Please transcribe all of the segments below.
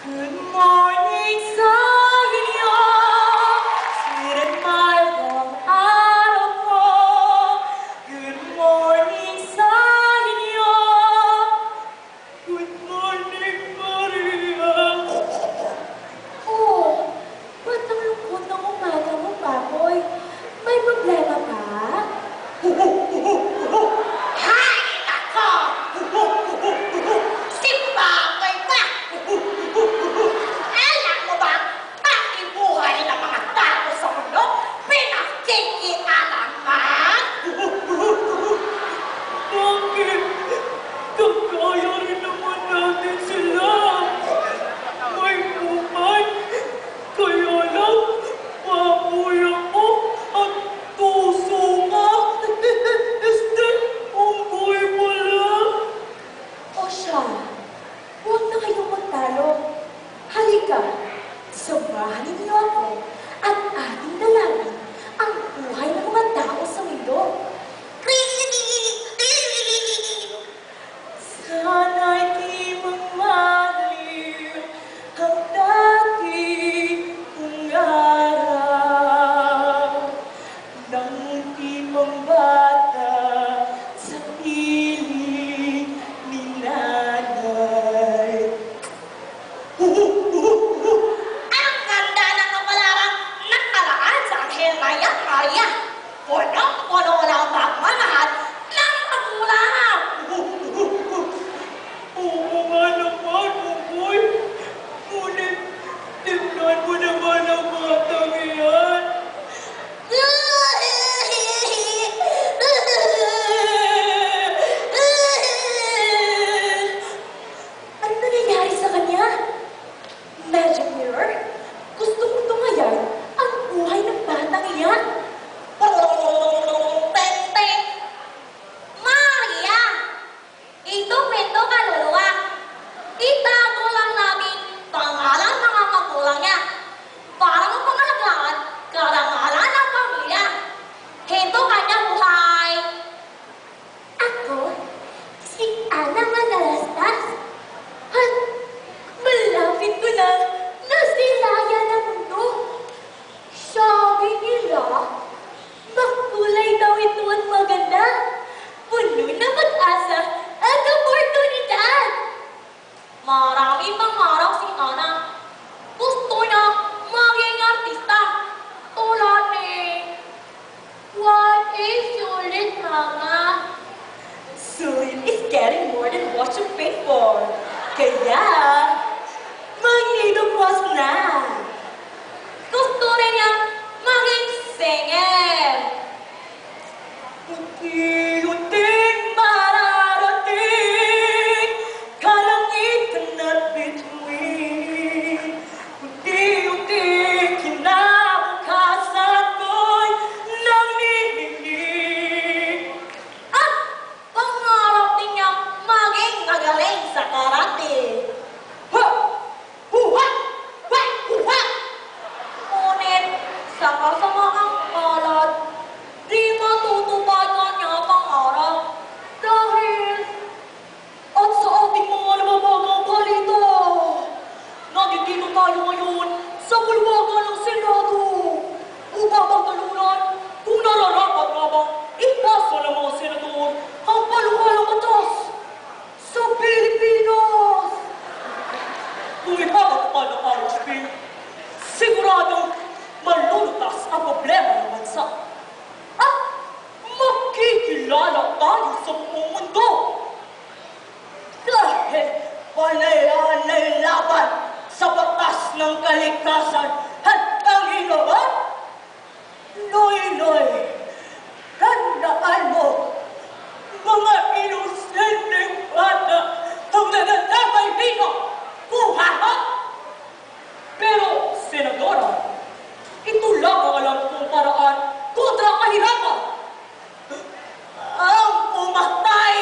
Good morning sa inyo, sirat mayroong araw ko. Good morning sa inyo, good morning Maria. Oh, ba't ang lungkot ng umaga mo, Papoy? May problema ka? Hay nako! Si Papoy ba? Alam mo ba, ang buhay ng mga tao sa mundo, pinakikialaman? Bakit? Kagaya rin naman natin sila. May buhay. Kaya lang, baboy ako at tuso ka. Este, unggoy pala. O siya, huwag na kayong magtalo. Halika, samahan ninyo ako at ating dalangin ang buhay ng mga tao sa mundo. Sana'y di magmaliw ang dati kong araw nang tipong bata sa piling ni nanay. Ang ganda ng kapalaran nakaraan sa Anghel Maya Maria. Punong-puno ng pagmamahal ng magulang. Oo nga naman, Ugoy. Ngunit, tignan mo naman ang batang iyan. Ano nangyayari sa kanya? Magic mirror? Gusto kong tungayan ang buhay ng batang iyan. Teng-teng! Maria! Ito kwento kaluluwa. Itago lang namin pangalan ng mga magulang niya. Para mapangalagaan karangalan ng pamilya. Ito kanyang buhay. Ako, si Ana Manalastas. At malapit ko na nasilaya ng mundo. Sabi nila, makulay daw ito at maganda. Puno na pag-asa at oportunidad. Marami pang araw si Ana. Gusto niya maging artista. Tulad ni... What is sulit, Mama? Sulit is getting more than what you paid for. Kaya, mag-cross na. Gusto rin niya maging singer. Unti-unting mararating kalangitan at bituin. Unti-unting kinabukasan ko'y nanginginig. At pangarap din niya maging magaling sa karate. Ha! Huha! Wah! Huha! Ngunit sa kasamaang palad, di matutupad kanya pangarap. Dahil at sa ating mga nababagang balita, nandito tayo ngayon sa bulwagan ng Senado upang pagtalunan kung nararapat nga bang ipasa ng mga senador ang paluhalang batas sa Pilipinas. Kung ipapatupad ang RHP, siguradong malulutas ang problema ng bansa. At makikilala tayo sa buong mundo. Dahil panay-anay laban sa batas ng kalikasan at ang hinawan. Noy-noy, tandaan mo, mga inosenteng bata ang nagandamay dito. Kuhaha! Pero, Senadora, ito lang ang alam kong paraan kontra ang kahirapan. Ang pumatay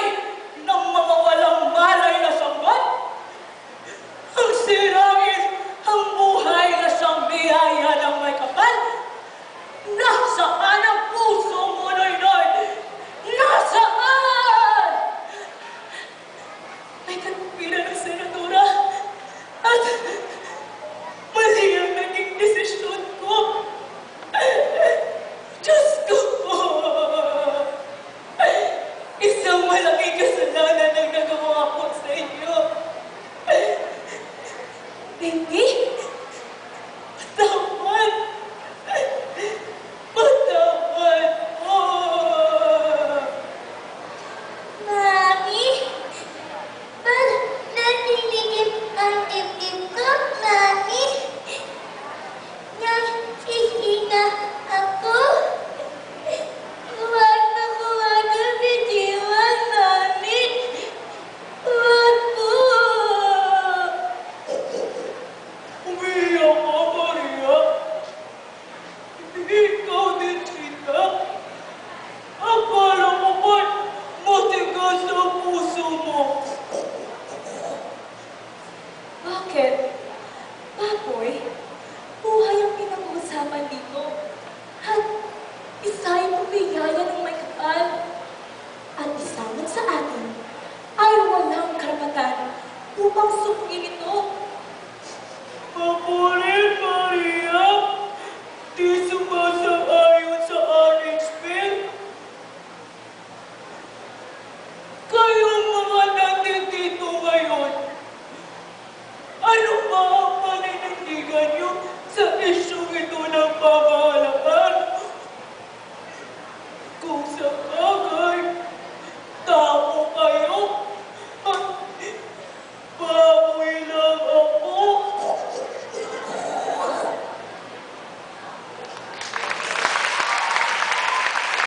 ng mga walang malay na sanggat. Ang sirangin ang buhay na siyang biyaya ng may kapal. Nasaan ang puso mo, Noy-Noy? Nasaan? May katwiran ng Bakit? Baboy, buhay ang pinag-uusapan dito. At isa ay magbigaya ng may kapal. At isa man sa atin ay walang karapatan upang sumugin ito. Mabulit, Maria! Di sumasaayon sa aking spell. Kayong mga nandito ngayon, ano ba ang paninindigan niyo sa isyong ito ng pamahalaan?